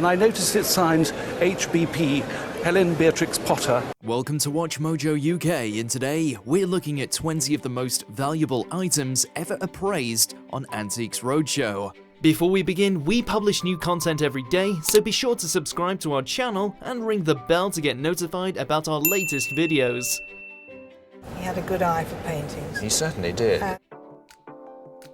And I noticed it signed HBP, Helen Beatrix Potter. Welcome to WatchMojo UK, and today we're looking at 20 of the most valuable items ever appraised on Antiques Roadshow. Before we begin, we publish new content every day, so be sure to subscribe to our channel and ring the bell to get notified about our latest videos. He had a good eye for paintings. He certainly did.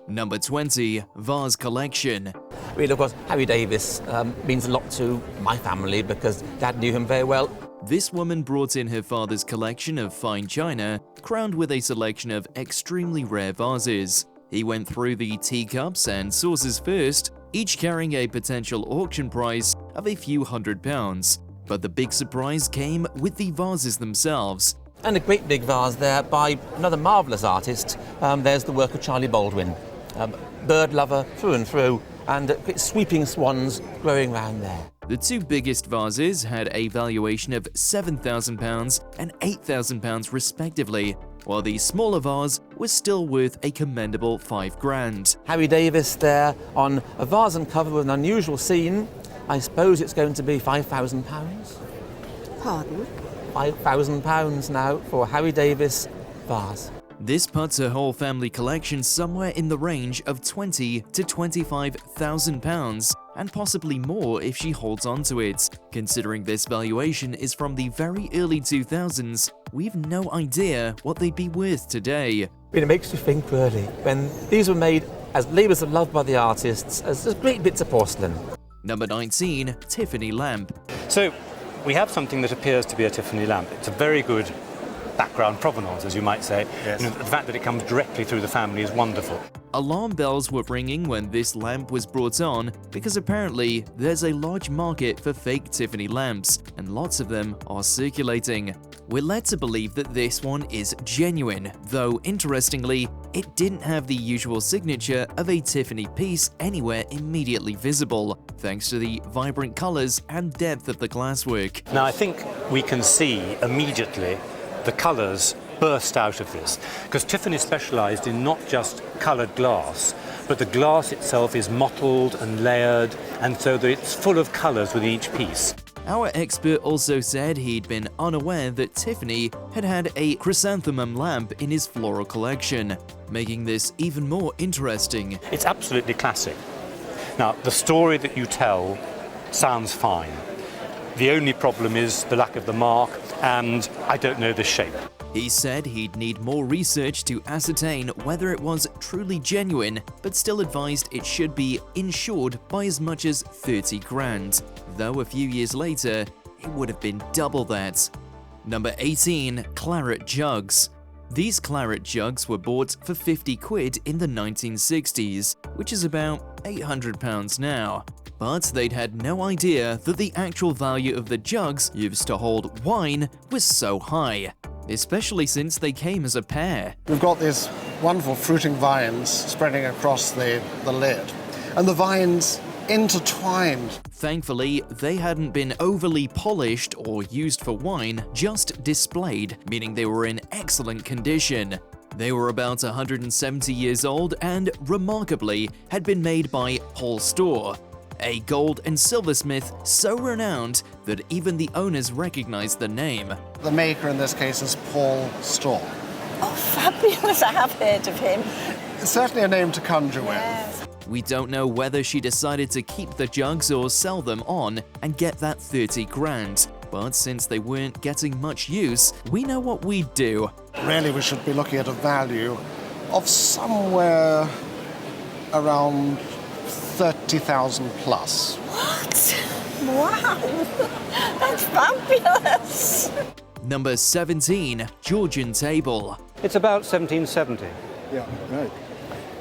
Number 20. Vase Collection. Really, of course, Harry Davis means a lot to my family because Dad knew him very well. This woman brought in her father's collection of fine china, crowned with a selection of extremely rare vases. He went through the teacups and saucers first, each carrying a potential auction price of a few £100s. But the big surprise came with the vases themselves. And a great big vase there by another marvellous artist. There's the work of Charlie Baldwin. Bird lover through and through, and sweeping swans growing round there. The two biggest vases had a valuation of £7,000 and £8,000 respectively, while the smaller vase was still worth a commendable £5,000. Harry Davis there on a vase and cover with an unusual scene. I suppose it's going to be £5,000. Pardon? £5,000 now for a Harry Davis vase. This puts her whole family collection somewhere in the range of £20,000 to £25,000, and possibly more if she holds on to it. Considering this valuation is from the very early 2000s, we've no idea what they'd be worth today. It makes you think, really, when these were made as labours of love by the artists, as great bits of porcelain. Number 19. Tiffany lamp. So, we have something that appears to be a Tiffany lamp. It's a very good background provenance, as you might say. Yes. The fact that it comes directly through the family is wonderful. Alarm bells were ringing when this lamp was brought on because apparently there's a large market for fake Tiffany lamps, and lots of them are circulating. We're led to believe that this one is genuine, though interestingly, it didn't have the usual signature of a Tiffany piece anywhere immediately visible, thanks to the vibrant colours and depth of the glasswork. Now, I think we can see immediately the colours burst out of this, because Tiffany specialised in not just coloured glass, but the glass itself is mottled and layered, and so that it's full of colours with each piece. Our expert also said he'd been unaware that Tiffany had had a chrysanthemum lamp in his floral collection, making this even more interesting. It's absolutely classic. Now, the story that you tell sounds fine. The only problem is the lack of the mark, and I don't know the shape. He said he'd need more research to ascertain whether it was truly genuine, but still advised it should be insured by as much as £30,000, though a few years later, it would have been double that. Number 18. Claret jugs. These claret jugs were bought for £50 in the 1960s, which is about £800 now. But they'd had no idea that the actual value of the jugs used to hold wine was so high, especially since they came as a pair. We've got these wonderful fruiting vines spreading across the lid, and the vines intertwined. Thankfully, they hadn't been overly polished or used for wine, just displayed, meaning they were in excellent condition. They were about 170 years old and, remarkably, had been made by Storr, a gold and silversmith so renowned that even the owners recognized the name. The maker in this case is Storr. Oh, fabulous, I have heard of him. It's certainly a name to conjure with. Yes. We don't know whether she decided to keep the jugs or sell them on and get that £30,000. But since they weren't getting much use, we know what we'd do. Really, we should be looking at a value of somewhere around 30,000 plus. What? Wow, that's fabulous. Number 17. Georgian table. It's about 1770. Yeah, right.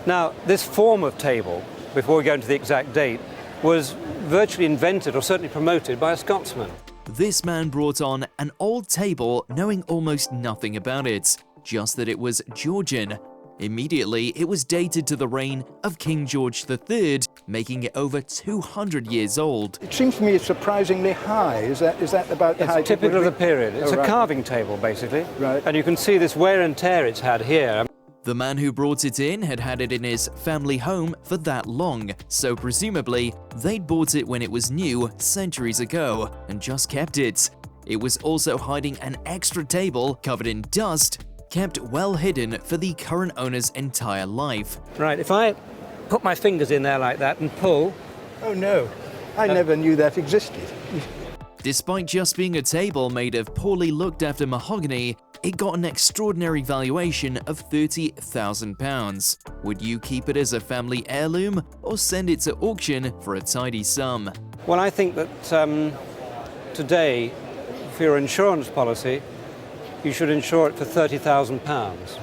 Now, this form of table, before we go into the exact date, was virtually invented or certainly promoted by a Scotsman. This man brought on an old table knowing almost nothing about it, just that it was Georgian. Immediately, it was dated to the reign of King George III, making it over 200 years old. It seems to me it's surprisingly high. Is that about the height? It's typical of the period. It's a carving table, basically. Right. And you can see this wear and tear it's had here. The man who brought it in had had it in his family home for that long, so presumably they'd bought it when it was new centuries ago and just kept it. It was also hiding an extra table covered in dust, kept well hidden for the current owner's entire life. Right, if I put my fingers in there like that and pull... Oh no, I never knew that existed. Despite just being a table made of poorly looked after mahogany, it got an extraordinary valuation of £30,000. Would you keep it as a family heirloom or send it to auction for a tidy sum? Well, I think that today, for your insurance policy, you should insure it for £30,000.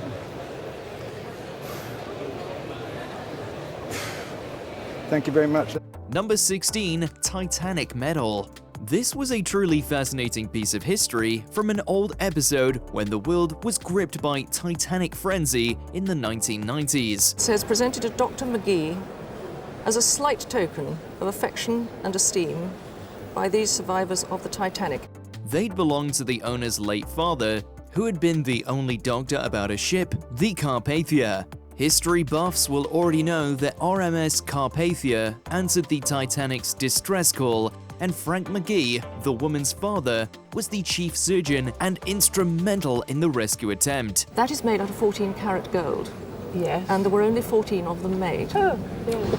Thank you very much. Number 16, Titanic medal. This was a truly fascinating piece of history from an old episode when the world was gripped by Titanic frenzy in the 1990s. It says presented to Dr. McGee as a slight token of affection and esteem by these survivors of the Titanic. They'd belonged to the owner's late father, who had been the only doctor about a ship, the Carpathia. History buffs will already know that RMS Carpathia answered the Titanic's distress call, and Frank McGee, the woman's father, was the chief surgeon and instrumental in the rescue attempt. That is made out of 14 karat gold. Yes. And there were only 14 of them made. Oh, yes.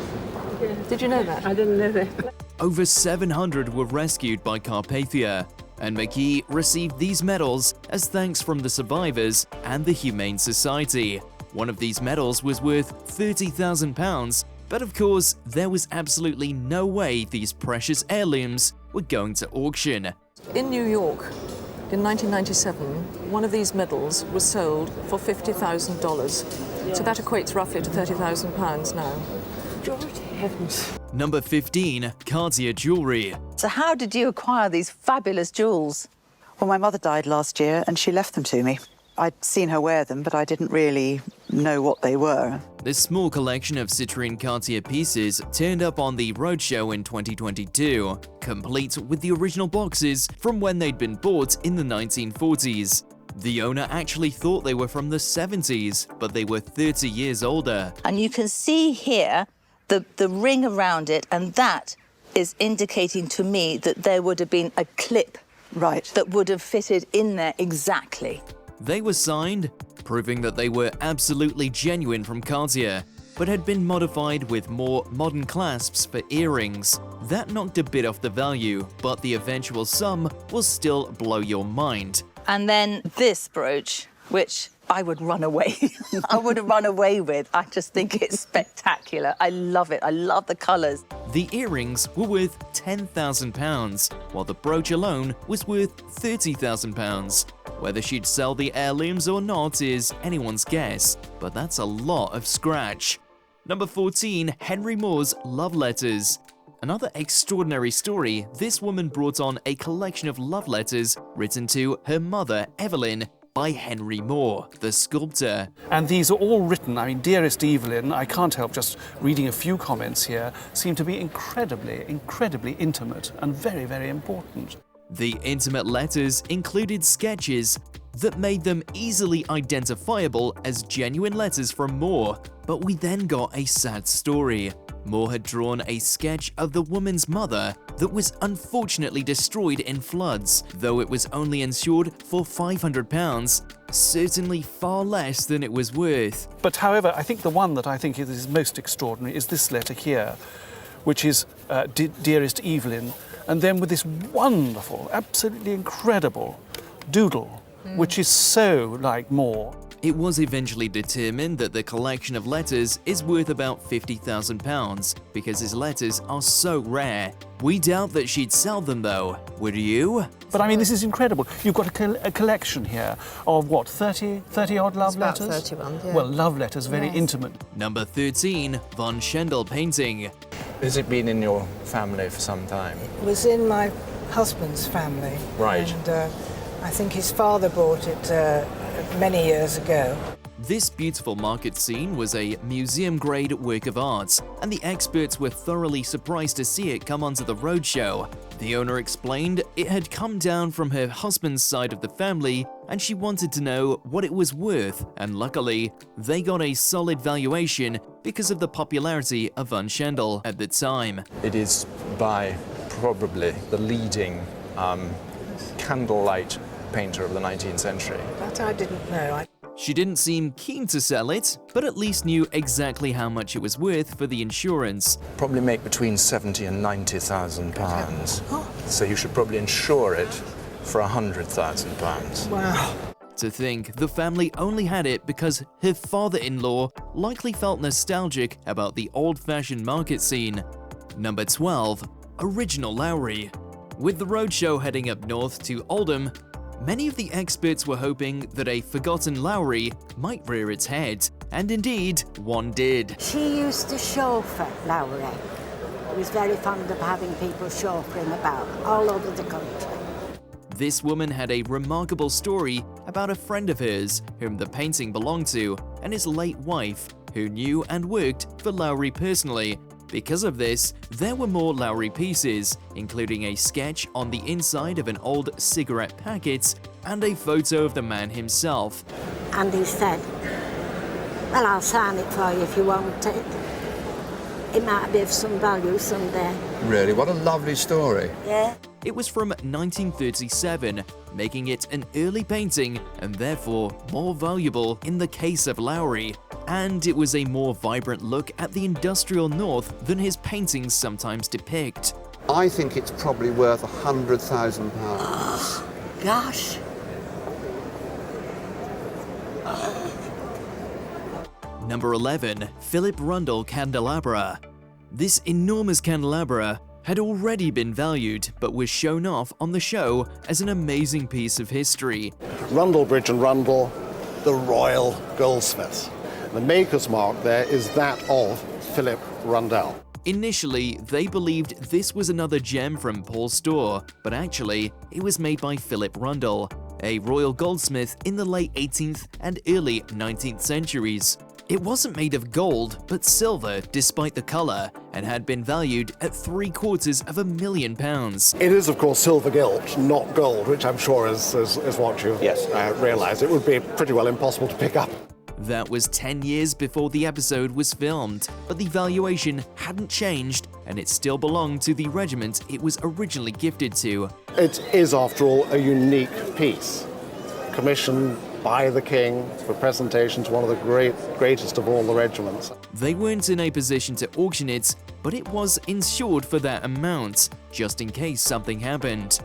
Yes. Did you know that? I didn't know that. Over 700 were rescued by Carpathia, and McGee received these medals as thanks from the survivors and the Humane Society. One of these medals was worth £30,000, but of course, there was absolutely no way these precious heirlooms were going to auction. In New York, in 1997, one of these medals was sold for $50,000. Yes. So that equates roughly to £30,000 now. George heavens. Number 15, Cartier jewelry. So how did you acquire these fabulous jewels? Well, my mother died last year and she left them to me. I'd seen her wear them, but I didn't really know what they were. This small collection of citrine Cartier pieces turned up on the Roadshow in 2022, complete with the original boxes from when they'd been bought in the 1940s. The owner actually thought they were from the 70s, but they were 30 years older. And you can see here the ring around it, and that is indicating to me that there would have been a clip that would have fitted in there exactly. They were signed, proving that they were absolutely genuine from Cartier, but had been modified with more modern clasps for earrings. That knocked a bit off the value, but the eventual sum will still blow your mind. And then this brooch, which I would run away. I would have run away with. I just think it's spectacular. I love it. I love the colours. The earrings were worth £10,000, while the brooch alone was worth £30,000. Whether she'd sell the heirlooms or not is anyone's guess, but that's a lot of scratch. Number 14, Henry Moore's love letters. Another extraordinary story, this woman brought on a collection of love letters written to her mother, Evelyn, by Henry Moore, the sculptor. And these are all written, I mean, Dearest Evelyn, I can't help just reading a few comments here, seem to be incredibly, incredibly intimate and very, very important. The intimate letters included sketches that made them easily identifiable as genuine letters from Moore, but we then got a sad story. Moore had drawn a sketch of the woman's mother that was unfortunately destroyed in floods, though it was only insured for £500, certainly far less than it was worth. But however, I think the one that I think is most extraordinary is this letter here, which is Dearest Evelyn, and then with this wonderful, absolutely incredible doodle, which is so like Moore. It was eventually determined that the collection of letters is worth about £50,000 because his letters are so rare. We doubt that she'd sell them though, would you? But I mean, this is incredible. You've got a collection here of what, 30 odd love letters? About 31, yeah. Well, love letters, very intimate. Number 13, Von Schendel painting. Has it been in your family for some time? It was in my husband's family. Right. And I think his father bought it many years ago. This beautiful market scene was a museum-grade work of art, and the experts were thoroughly surprised to see it come onto the Roadshow. The owner explained it had come down from her husband's side of the family, and she wanted to know what it was worth, and luckily, they got a solid valuation because of the popularity of Schendel at the time. It is by probably the leading candlelight painter of the 19th century. That I didn't know. She didn't seem keen to sell it, but at least knew exactly how much it was worth for the insurance. Probably make between 70 and 90,000 pounds. So you should probably insure it for 100,000 pounds. Wow. To think the family only had it because her father-in-law likely felt nostalgic about the old-fashioned market scene. Number 12. Original Lowry. With the Roadshow heading up north to Oldham, many of the experts were hoping that a forgotten Lowry might rear its head, and indeed, one did. She used to chauffeur Lowry. He was very fond of having people chauffeuring about all over the country. This woman had a remarkable story about a friend of hers whom the painting belonged to, and his late wife, who knew and worked for Lowry personally. Because of this, there were more Lowry pieces, including a sketch on the inside of an old cigarette packet and a photo of the man himself. And he said, well, I'll sign it for you if you want it. It might be of some value someday. Really? What a lovely story. Yeah. It was from 1937, making it an early painting and therefore more valuable in the case of Lowry. And it was a more vibrant look at the industrial north than his paintings sometimes depict. I think it's probably worth £100,000. Gosh. Number 11. Philip Rundle candelabra. This enormous candelabra had already been valued, but was shown off on the show as an amazing piece of history. Rundle Bridge and Rundle, the royal goldsmiths. The maker's mark there is that of Philip Rundle. Initially, they believed this was another gem from Paul Storr, but actually, it was made by Philip Rundle, a royal goldsmith in the late 18th and early 19th centuries. It wasn't made of gold, but silver despite the colour, and had been valued at £750,000. It is, of course, silver gilt, not gold, which I'm sure is what you realise. It would be pretty well impossible to pick up. That was 10 years before the episode was filmed, but the valuation hadn't changed, and it still belonged to the regiment it was originally gifted to. It is, after all, a unique piece, commissioned by the King for presentation to one of the greatest of all the regiments. They weren't in a position to auction it, but it was insured for that amount, just in case something happened.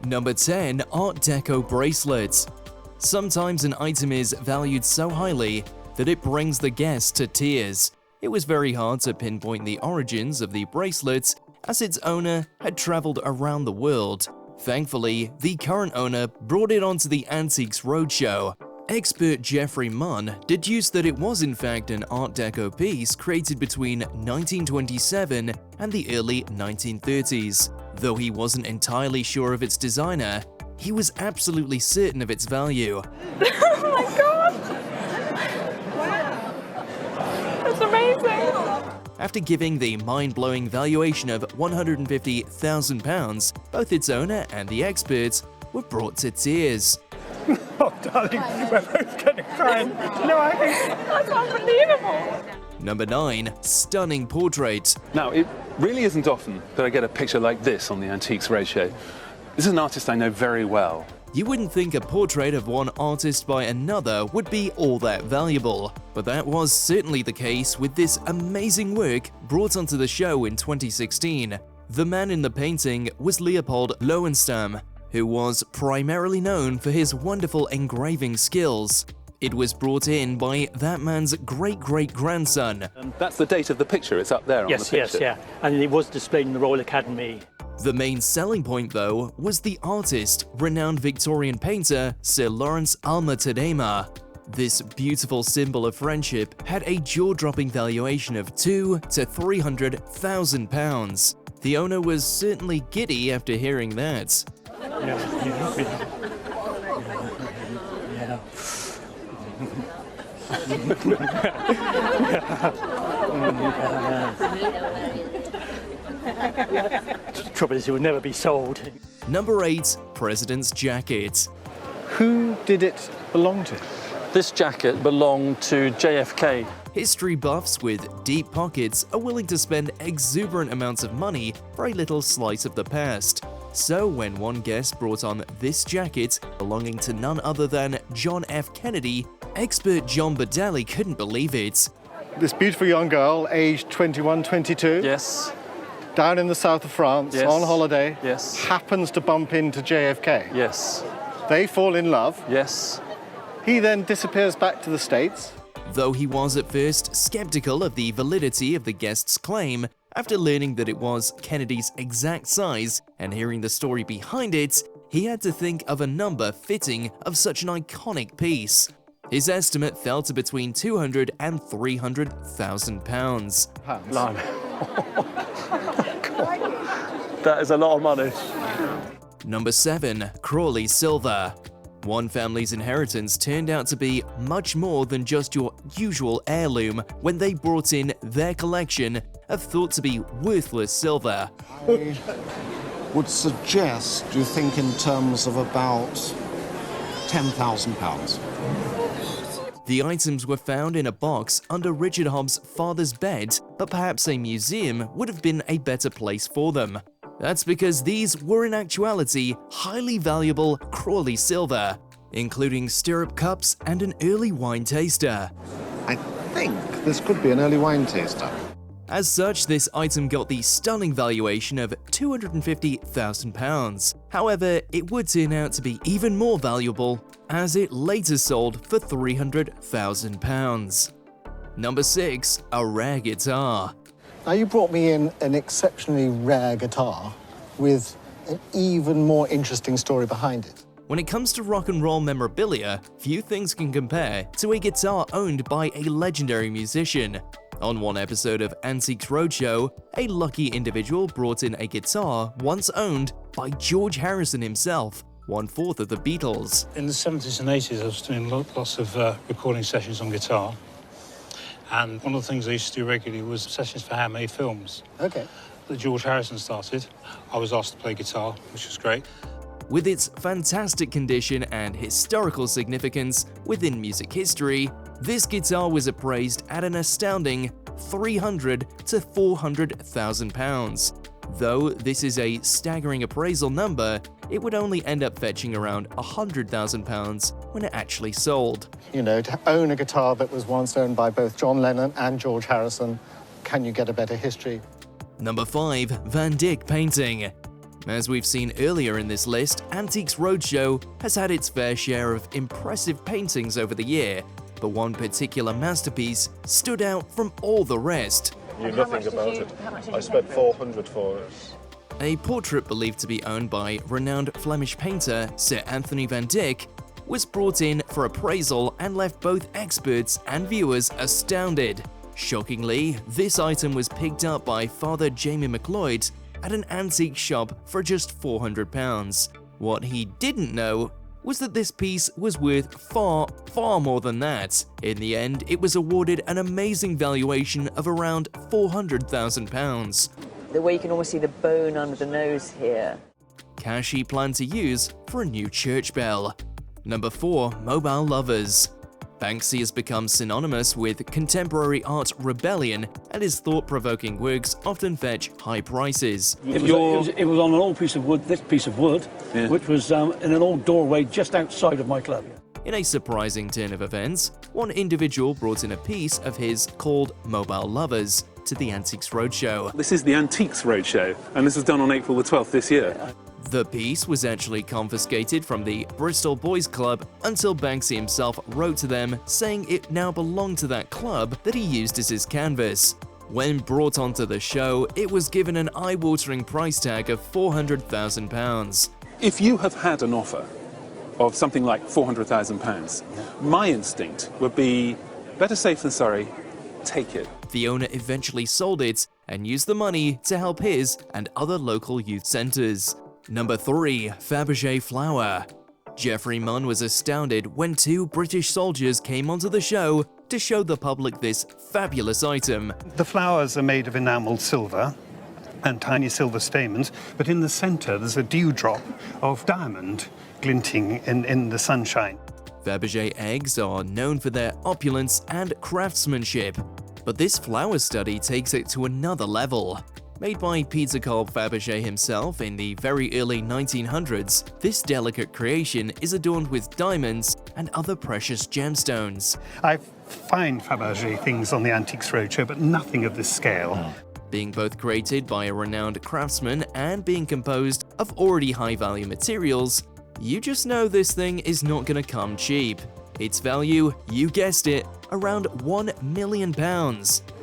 Number 10. Art Deco bracelets. Sometimes an item is valued so highly that it brings the guest to tears. It was very hard to pinpoint the origins of the bracelets, as its owner had traveled around the world. Thankfully, the current owner brought it onto the Antiques Roadshow. Expert Geoffrey Munn deduced that it was in fact an Art Deco piece created between 1927 and the early 1930s. Though he wasn't entirely sure of its designer, he was absolutely certain of its value. Oh my god! That's amazing! After giving the mind-blowing valuation of £150,000, both its owner and the experts were brought to tears. Oh, darling, we're both going to cry. No, I think that's unbelievable. Number 9. Stunning portrait. Now, it really isn't often that I get a picture like this on the Antiques Roadshow. This is an artist I know very well. You wouldn't think a portrait of one artist by another would be all that valuable, but that was certainly the case with this amazing work brought onto the show in 2016. The man in the painting was Leopold Lowenstein, who was primarily known for his wonderful engraving skills. It was brought in by that man's great-great-grandson. That's the date of the picture, it's up there on the picture. Yes, yeah, and it was displayed in the Royal Academy. The main selling point, though, was the artist, renowned Victorian painter Sir Lawrence Alma Tadema. This beautiful symbol of friendship had a jaw-dropping valuation of £200,000 to £300,000. The owner was certainly giddy after hearing that. The trouble is, it would never be sold. Number 8. President's Jacket. Who did it belong to? This jacket belonged to JFK. History buffs with deep pockets are willing to spend exuberant amounts of money for a little slice of the past. So when one guest brought on this jacket belonging to none other than John F. Kennedy, expert John Baddelli couldn't believe it. This beautiful young girl, aged 21, 22. Yes. Down in the south of France, Yes. on holiday. Yes. Happens to bump into JFK. Yes. They fall in love. Yes. He then disappears back to the States. Though he was at first skeptical of the validity of the guest's claim, after learning that it was Kennedy's exact size and hearing the story behind it, he had to think of a number fitting of such an iconic piece. His estimate fell to between £200,000 and £300,000. Blimey. That is a lot of money. Number 7. Crawley Silver. One family's inheritance turned out to be much more than just your usual heirloom when they brought in their collection of thought to be worthless silver. I would suggest, do you think, in terms of about £10,000? The items were found in a box under Richard Hobbs' father's bed, but perhaps a museum would have been a better place for them. That's because these were in actuality highly valuable Crawley silver, including stirrup cups and an early wine taster. I think this could be an early wine taster. As such, this item got the stunning valuation of £250,000. However, it would turn out to be even more valuable, as it later sold for £300,000. Number 6. A rare guitar. Now, you brought me in an exceptionally rare guitar with an even more interesting story behind it. When it comes to rock and roll memorabilia, few things can compare to a guitar owned by a legendary musician. On one episode of Antiques Roadshow, a lucky individual brought in a guitar once owned by George Harrison himself, 1/4 of the Beatles. In the 70s and 80s, I was doing lots of recording sessions on guitar. And one of the things I used to do regularly was sessions for handmade films. Okay. That George Harrison started. I was asked to play guitar, which was great. With its fantastic condition and historical significance within music history, this guitar was appraised at an astounding £300,000 to £400,000. Though this is a staggering appraisal number, it would only end up fetching around £100,000 when it actually sold. You know, to own a guitar that was once owned by both John Lennon and George Harrison, can you get a better history? Number 5. Van Dyck painting. As we've seen earlier in this list, Antiques Roadshow has had its fair share of impressive paintings over the year, but one particular masterpiece stood out from all the rest. Knew nothing about it. I spent £400 for it. A portrait believed to be owned by renowned Flemish painter Sir Anthony van Dyck was brought in for appraisal and left both experts and viewers astounded. Shockingly, this item was picked up by Father Jamie McLeod at an antique shop for just £400. What he didn't know was that this piece was worth far more than that. In the end, it was awarded an amazing valuation of around £400,000. The way you can almost see the bone under the nose here. Cash he planned to use for a new church bell. Number 4. Mobile lovers. Banksy has become synonymous with contemporary art rebellion, and his thought-provoking works often fetch high prices. It was on an old piece of wood, this piece of wood, which was in an old doorway just outside of my club. In a surprising turn of events, one individual brought in a piece of his called Mobile Lovers to the Antiques Roadshow. This is the Antiques Roadshow, and this was done on April the 12th this year. The piece was actually confiscated from the Bristol Boys Club until Banksy himself wrote to them saying it now belonged to that club that he used as his canvas. When brought onto the show, it was given an eye-watering price tag of £400,000. If you have had an offer of something like £400,000, my instinct would be, better safe than sorry, take it. The owner eventually sold it and used the money to help his and other local youth centres. Number 3. Fabergé flower. Geoffrey Munn was astounded when 2 British soldiers came onto the show to show the public this fabulous item. The flowers are made of enamelled silver and tiny silver stamens, but in the centre there's a dewdrop of diamond glinting in the sunshine. Fabergé eggs are known for their opulence and craftsmanship, but this flower study takes it to another level. Made by Peter Carl Fabergé himself in the very early 1900s, this delicate creation is adorned with diamonds and other precious gemstones. I find Fabergé things on the Antiques Roadshow, but nothing of this scale. Being both created by a renowned craftsman and being composed of already high-value materials, you just know this thing is not gonna come cheap. Its value, you guessed it, around £1 million.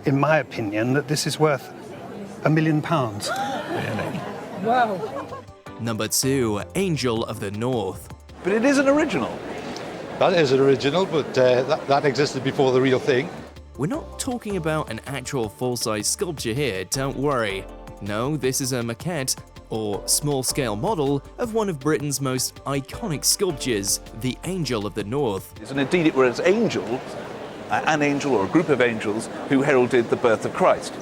In my opinion, that this is worth £1 million. Really? Wow. Number 2, Angel of the North. But it is an original. That is an original, but that existed before the real thing. We're not talking about an actual full-size sculpture here, don't worry. No, this is a maquette, or small-scale model, of one of Britain's most iconic sculptures, the Angel of the North. And indeed it was an angel or a group of angels who heralded the birth of Christ,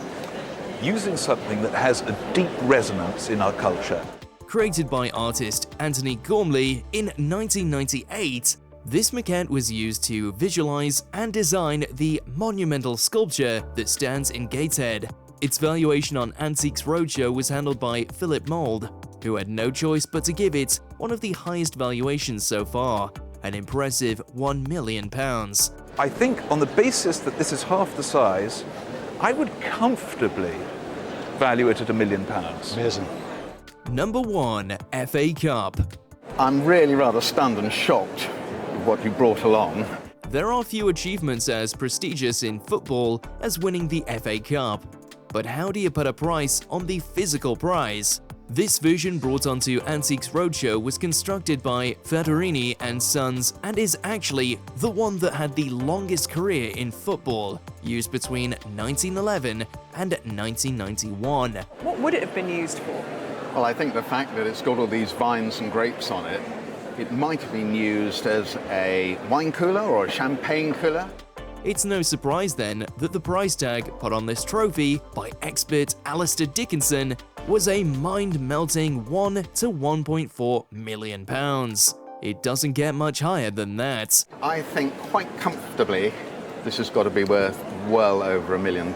using something that has a deep resonance in our culture. Created by artist Anthony Gormley in 1998, this maquette was used to visualize and design the monumental sculpture that stands in Gateshead. Its valuation on Antiques Roadshow was handled by Philip Mould, who had no choice but to give it one of the highest valuations so far, an impressive £1 million. I think on the basis that this is half the size, I would comfortably value it at £1 million. Amazing. Number 1, FA Cup. I'm really rather stunned and shocked with what you brought along. There are few achievements as prestigious in football as winning the FA Cup. But how do you put a price on the physical prize? This version brought onto Antiques Roadshow was constructed by Federini and Sons and is actually the one that had the longest career in football, used between 1911 and 1991. What would it have been used for? Well, I think the fact that it's got all these vines and grapes on it, it might have been used as a wine cooler or a champagne cooler. It's no surprise then that the price tag put on this trophy by expert Alistair Dickinson was a mind-melting £1 to £1.4 million. It doesn't get much higher than that. I think quite comfortably this has got to be worth well over £1 million.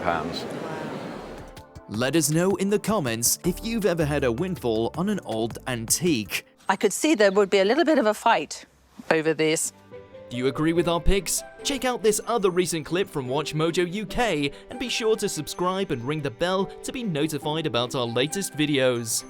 Let us know in the comments if you've ever had a windfall on an old antique. I could see there would be a little bit of a fight over this. Do you agree with our picks? Check out this other recent clip from WatchMojo UK and be sure to subscribe and ring the bell to be notified about our latest videos.